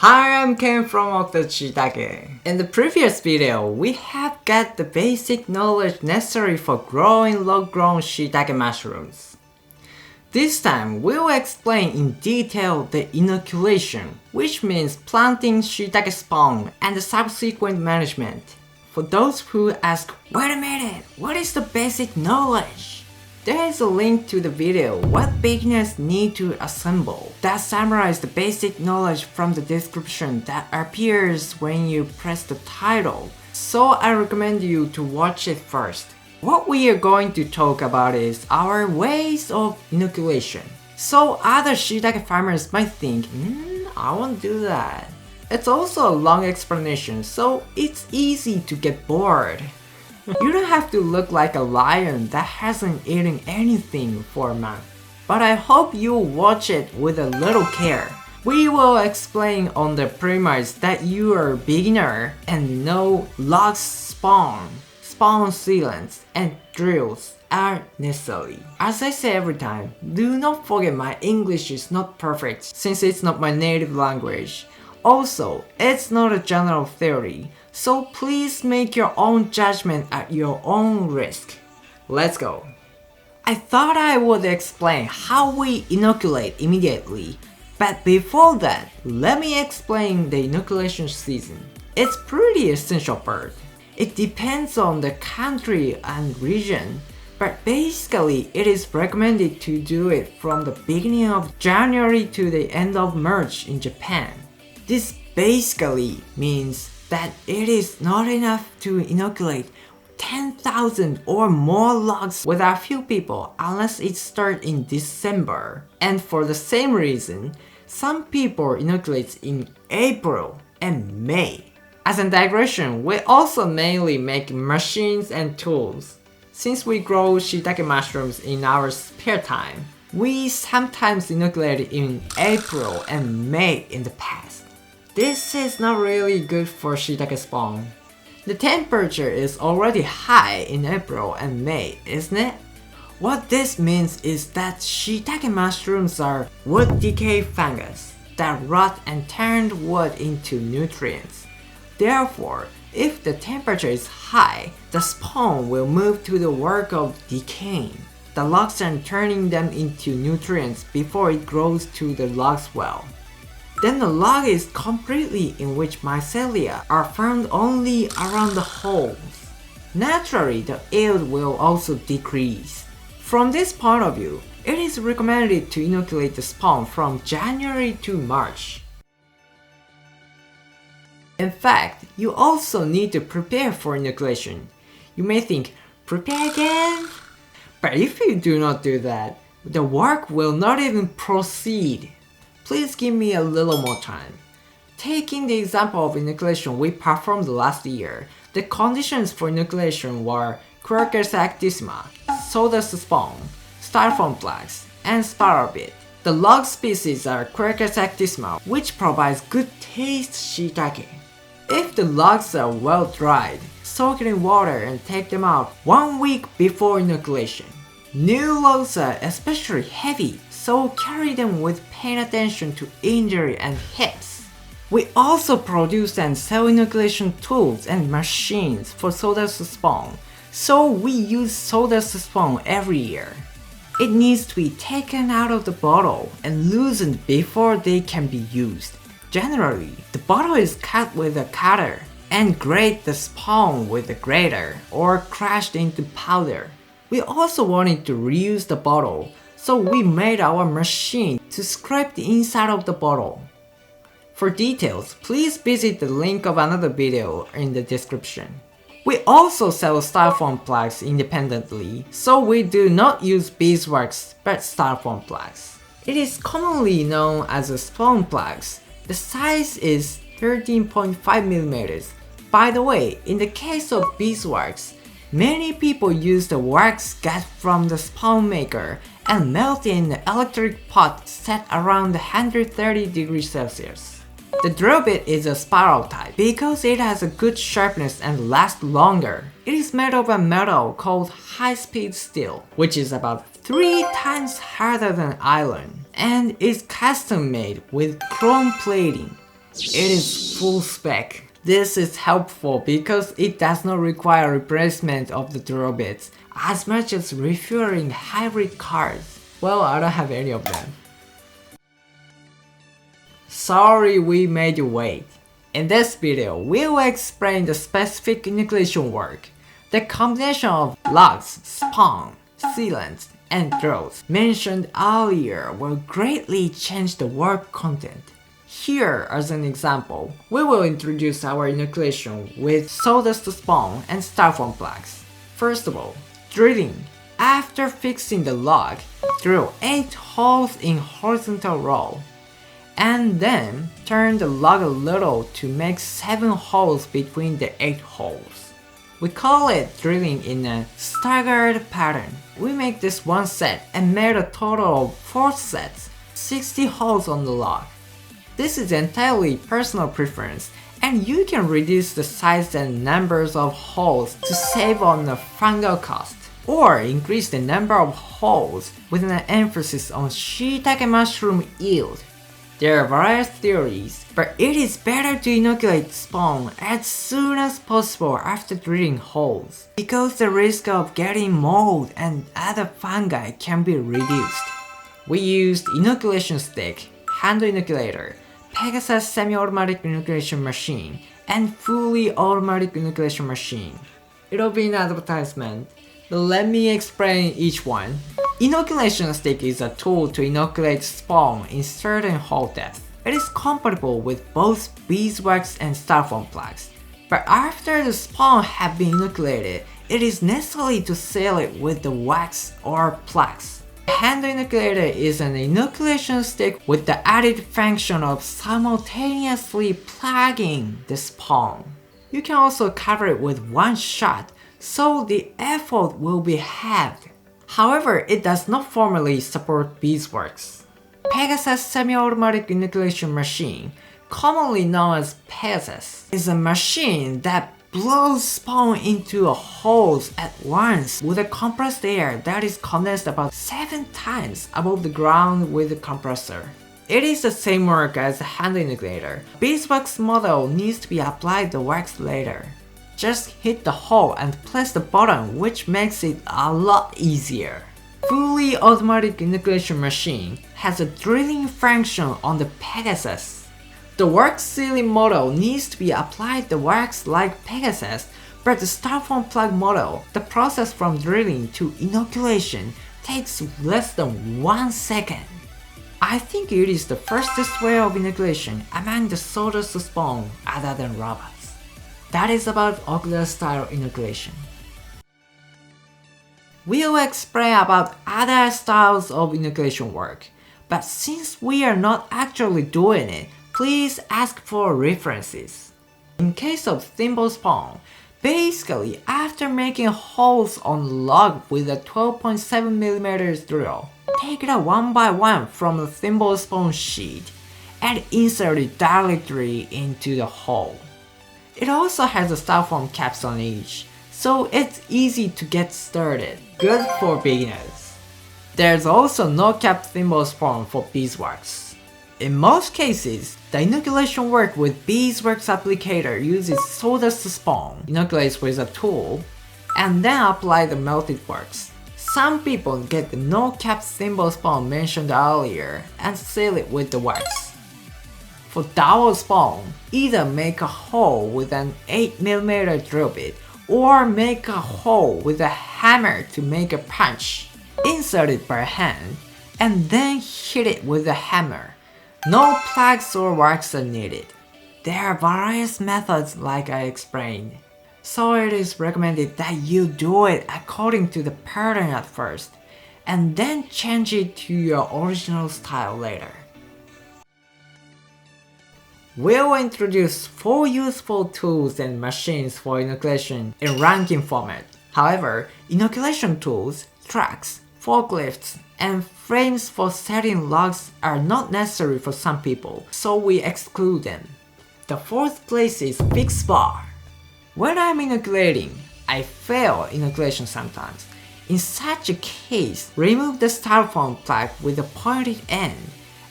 Hi, I'm Ken from Okuda Shiitake. In the previous video, we have got the basic knowledge necessary for growing low-grown shiitake mushrooms. This time, we will explain in detail the inoculation, which means planting shiitake spawn and the subsequent management. For those who ask, wait a minute, what is the basic knowledge? There is a link to the video what beginners need to assemble that summarizes the basic knowledge from the description that appears when you press the title, so I recommend you to watch it first. What we are going to talk about is our ways of inoculation. So other shiitake farmers might think, I won't do that. It's also a long explanation, so it's easy to get bored. You don't have to look like a lion that hasn't eaten anything for a month. But I hope you'll watch it with a little care. We will explain on the premise that you are a beginner and know logs spawn sealants, and drills are necessary. As I say every time, do not forget my English is not perfect since it's not my native language. Also, it's not a general theory, so please make your own judgment at your own risk. Let's go. I thought I would explain how we inoculate immediately, but before that, let me explain the inoculation season. It's pretty essential part. It depends on the country and region, but basically it is recommended to do it from the beginning of January to the end of March in Japan. This basically means that it is not enough to inoculate 10,000 or more logs with a few people unless it starts in December. And for the same reason, some people inoculate in April and May. As a digression, we also mainly make machines and tools. Since we grow shiitake mushrooms in our spare time, we sometimes inoculate in April and May in the past. This is not really good for shiitake spawn. The temperature is already high in April and May, isn't it? What this means is that shiitake mushrooms are wood decay fungus that rot and turn wood into nutrients. Therefore, if the temperature is high, the spawn will move to the work of decaying the logs and turning them into nutrients before it grows to the log's well. Then the log is completely in which mycelia are found only around the holes. Naturally, the yield will also decrease. From this point of view, it is recommended to inoculate the spawn from January to March. In fact, you also need to prepare for inoculation. You may think, prepare again? But if you do not do that, the work will not even proceed. Please give me a little more time. Taking the example of inoculation we performed last year, the conditions for inoculation were Quercus actissima, sawdust spawn, styrofoam flax, and sparrow bit. The log species are Quercus actissima, which provides good taste shiitake. If the logs are well dried, soak it in water and take them out 1 week before inoculation. New logs are especially heavy, so carry them with paying attention to injury and hips. We also produce and sell inoculation tools and machines for sawdust spawn, so we use sawdust spawn every year. It needs to be taken out of the bottle and loosened before they can be used. Generally, the bottle is cut with a cutter and grate the spawn with a grater or crushed into powder. We also wanted to reuse the bottle, so we made our machine to scrape the inside of the bottle. For details, please visit the link of another video in the description. We also sell styrofoam plugs independently, so we do not use beeswax but styrofoam plugs. It is commonly known as a spawn plugs. The size is 13.5mm. By the way, in the case of beeswax, many people use the wax got from the spawn maker and melt in an electric pot set around 130 degrees Celsius. The drill bit is a spiral type because it has a good sharpness and lasts longer. It is made of a metal called high-speed steel, which is about 3 times harder than iron, and is custom made with chrome plating. It is full spec. This is helpful because it does not require replacement of the drill bits as much as refueling hybrid cars. Well, I don't have any of them. Sorry we made you wait. In this video, we will explain the specific inoculation work. The combination of logs, spawn, sealants, and drills mentioned earlier will greatly change the work content. Here, as an example, we will introduce our inoculation with sawdust spawn and styrofoam plugs. First of all, drilling. After fixing the log, drill 8 holes in horizontal row. And then turn the log a little to make 7 holes between the 8 holes. We call it drilling in a staggered pattern. We make this one set and made a total of 4 sets, 60 holes on the log. This is entirely personal preference, and you can reduce the size and numbers of holes to save on the fungal cost, or increase the number of holes with an emphasis on shiitake mushroom yield. There are various theories, but it is better to inoculate spawn as soon as possible after drilling holes, because the risk of getting mold and other fungi can be reduced. We used inoculation stick, hand inoculator, Pegasus semi-automatic inoculation machine, and fully automatic inoculation machine. It'll be an advertisement, but let me explain each one. Inoculation stick is a tool to inoculate spawn in certain hole depth. It is compatible with both beeswax and styrofoam plugs. But after the spawn have been inoculated, it is necessary to seal it with the wax or plugs. Hand inoculator is an inoculation stick with the added function of simultaneously plugging the spawn. You can also cover it with one shot, so the effort will be halved. However, it does not formally support beeswax. Pegasus semi-automatic inoculation machine, commonly known as Pegasus, is a machine that blows spawn into holes at once with a compressed air that is condensed about 7 times above the ground with a compressor. It is the same work as a hand inoculator. Beeswax model needs to be applied the wax later. Just hit the hole and press the button, which makes it a lot easier. Fully automatic inoculation machine has a drilling function on the Pegasus. The wax sealing model needs to be applied the wax like Pegasus, but the styrofoam plug model, the process from drilling to inoculation takes less than 1 second. I think it is the fastest way of inoculation among the sawdust spawn other than robots. That is about Okuda style inoculation. We'll explain about other styles of inoculation work, but since we are not actually doing it, please ask for references. In case of thimble spawn, basically after making holes on the log with a 12.7mm drill, take it one by one from the thimble spawn sheet and insert it directly into the hole. It also has a styrofoam caps on each, so it's easy to get started. Good for beginners. There's also no cap thimble spawn for beeswax. In most cases, the inoculation work with beeswax applicator uses sawdust spawn, inoculates with a tool, and then apply the melted wax. Some people get the no-cap thimble spawn mentioned earlier and seal it with the wax. For dowel spawn, either make a hole with an 8mm drill bit or make a hole with a hammer to make a punch. Insert it by hand and then hit it with a hammer. No plugs or wax are needed. There are various methods like I explained, so it is recommended that you do it according to the pattern at first, and then change it to your original style later. We'll introduce 4 useful tools and machines for inoculation in ranking format. However, inoculation tools, trucks, forklifts, and frames for setting logs are not necessary for some people, so we exclude them. The 4th place is fixed bar. When I'm inoculating, I fail inoculation sometimes. In such a case, remove the styrofoam plug with a pointed end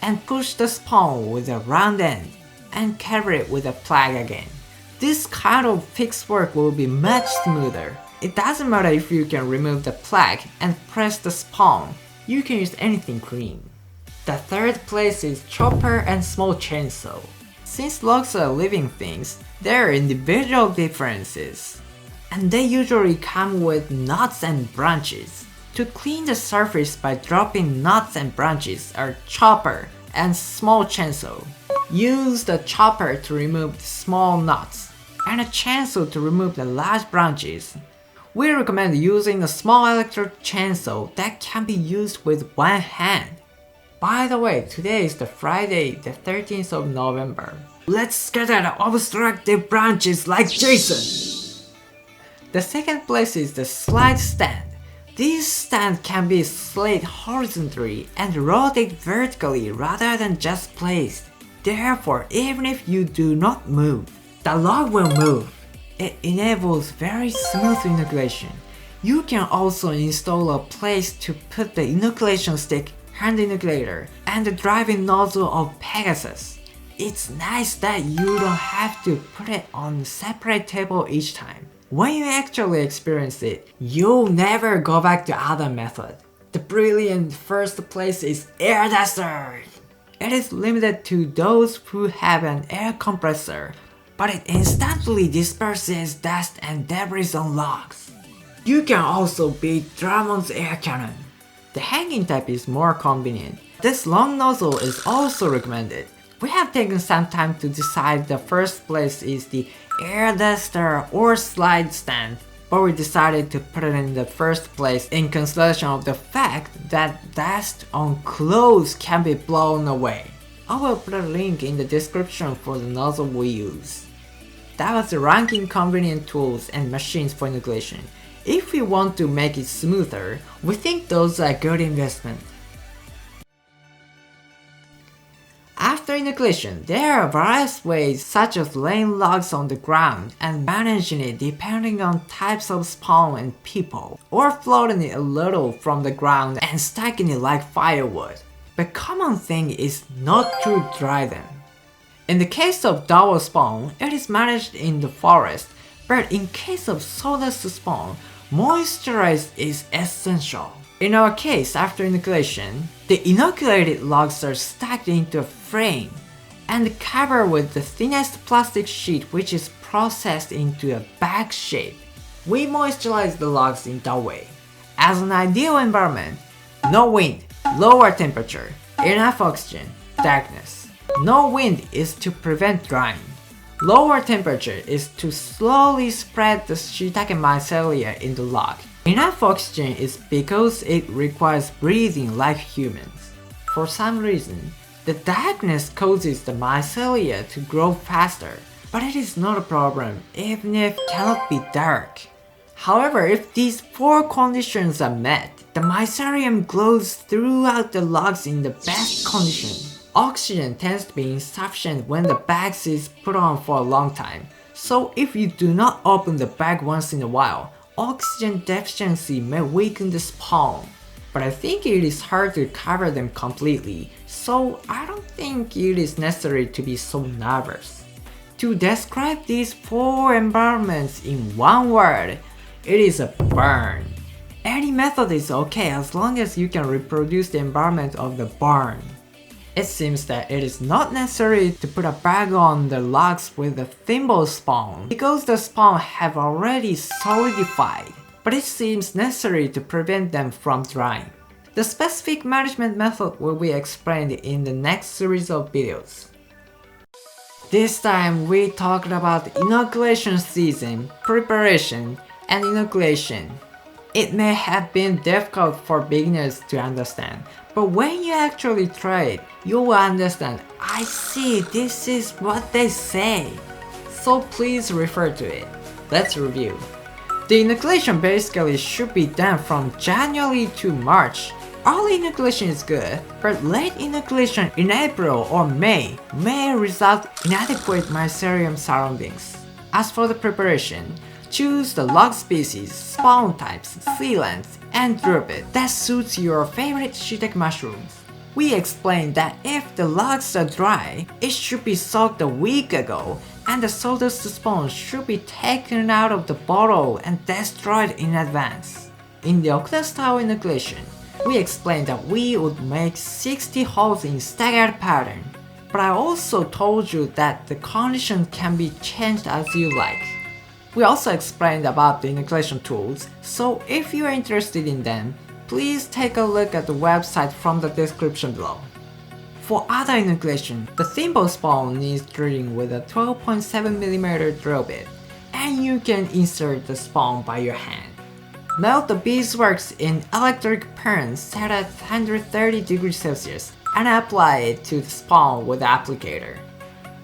and push the spawn with a round end. and cover it with a plug again. This kind of fixed work will be much smoother. It doesn't matter if you can remove the plug and press the spawn, you can use anything clean. The third place is chopper and small chainsaw. Since logs are living things, there are individual differences, and they usually come with nuts and branches. To clean the surface by dropping nuts and branches are chopper and small chainsaw. Use the chopper to remove the small nuts, and a chainsaw to remove the large branches. We recommend using a small electric chainsaw that can be used with one hand. By the way, today is the Friday, the 13th of November. Let's scatter the obstructive branches like Jason! The second place is the slide stand. This stand can be slid horizontally and rotate vertically rather than just placed. Therefore, even if you do not move, the log will move. It enables very smooth inoculation. You can also install a place to put the inoculation stick, hand inoculator, and the driving nozzle of Pegasus. It's nice that you don't have to put it on a separate table each time. When you actually experience it, you'll never go back to other method. The brilliant first place is air duster. It is limited to those who have an air compressor, but it instantly disperses dust and debris on logs. You can also beat Drummond's air cannon. The hanging type is more convenient. This long nozzle is also recommended. We have taken some time to decide the first place is the air duster or slide stand, but we decided to put it in the first place in consideration of the fact that dust on clothes can be blown away. I will put a link in the description for the nozzle we use. That was the ranking convenient tools and machines for inoculation. If we want to make it smoother, we think those are a good investment. After inoculation, there are various ways such as laying logs on the ground and managing it depending on types of spawn and people, or floating it a little from the ground and stacking it like firewood. The common thing is not to dry them. In the case of double spawn, it is managed in the forest, but in case of sawdust spawn, moisturize is essential. In our case, after inoculation, the inoculated logs are stacked into a frame and covered with the thinnest plastic sheet which is processed into a bag shape. We moisturize the logs in that way. As an ideal environment, no wind, lower temperature, enough oxygen, darkness. No wind is to prevent drying. Lower temperature is to slowly spread the shiitake mycelia in the log. Enough oxygen is because it requires breathing like humans. For some reason, the darkness causes the mycelia to grow faster, but it is not a problem even if it cannot be dark. However, if these four conditions are met, the mycelium grows throughout the logs in the best condition. Oxygen tends to be insufficient when the bag is put on for a long time, so if you do not open the bag once in a while, oxygen deficiency may weaken the spawn. But I think it is hard to cover them completely, so I don't think it is necessary to be so nervous. To describe these four environments in one word, it is a burn. Any method is okay as long as you can reproduce the environment of the burn. It seems that it is not necessary to put a bag on the logs with a thimble spawn because the spawn have already solidified, but it seems necessary to prevent them from drying. The specific management method will be explained in the next series of videos. This time we talked about inoculation season, preparation, and inoculation. It may have been difficult for beginners to understand, but when you actually try it, you will understand, I see, this is what they say. So please refer to it. Let's review. The inoculation basically should be done from January to March. Early inoculation is good, but late inoculation in April or May may result in inadequate mycelium surroundings. As for the preparation, choose the log species, spawn types, sealants, and drop it that suits your favorite shiitake mushrooms. We explained that if the logs are dry, it should be soaked a week ago, and the sawdust sponge should be taken out of the bottle and destroyed in advance. In the Okuda style inoculation, we explained that we would make 60 holes in staggered pattern, but I also told you that the condition can be changed as you like. We also explained about the inoculation tools, so if you are interested in them, please take a look at the website from the description below. For other inoculation, the thimble spawn needs drilling with a 12.7mm drill bit, and you can insert the spawn by your hand. Melt the beeswax in electric pan set at 130 degrees Celsius and apply it to the spawn with the applicator.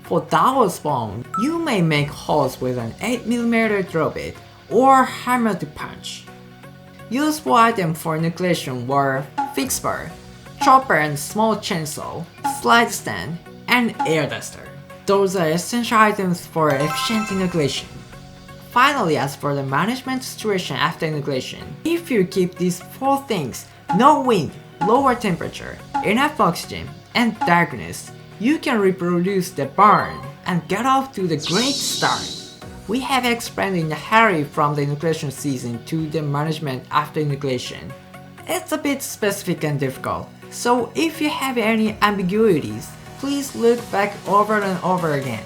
For dowel spawn, you may make holes with an 8mm drill bit or hammer to punch. Useful items for inoculation were fixed bar, chopper and small chainsaw, slide stand, and air duster. Those are essential items for efficient inoculation. Finally, as for the management situation after inoculation, if you keep these 4 things, no wind, lower temperature, enough oxygen, and darkness, you can reproduce the burn and get off to the great start. We have explained in a hurry from the inoculation season to the management after inoculation. It's a bit specific and difficult, so if you have any ambiguities, please look back over and over again.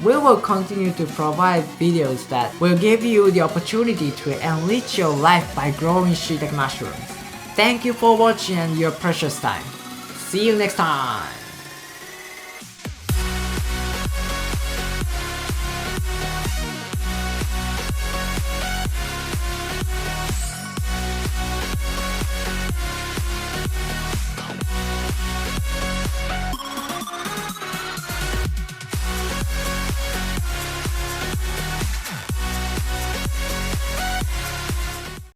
We will continue to provide videos that will give you the opportunity to enrich your life by growing shiitake mushrooms. Thank you for watching and your precious time. See you next time!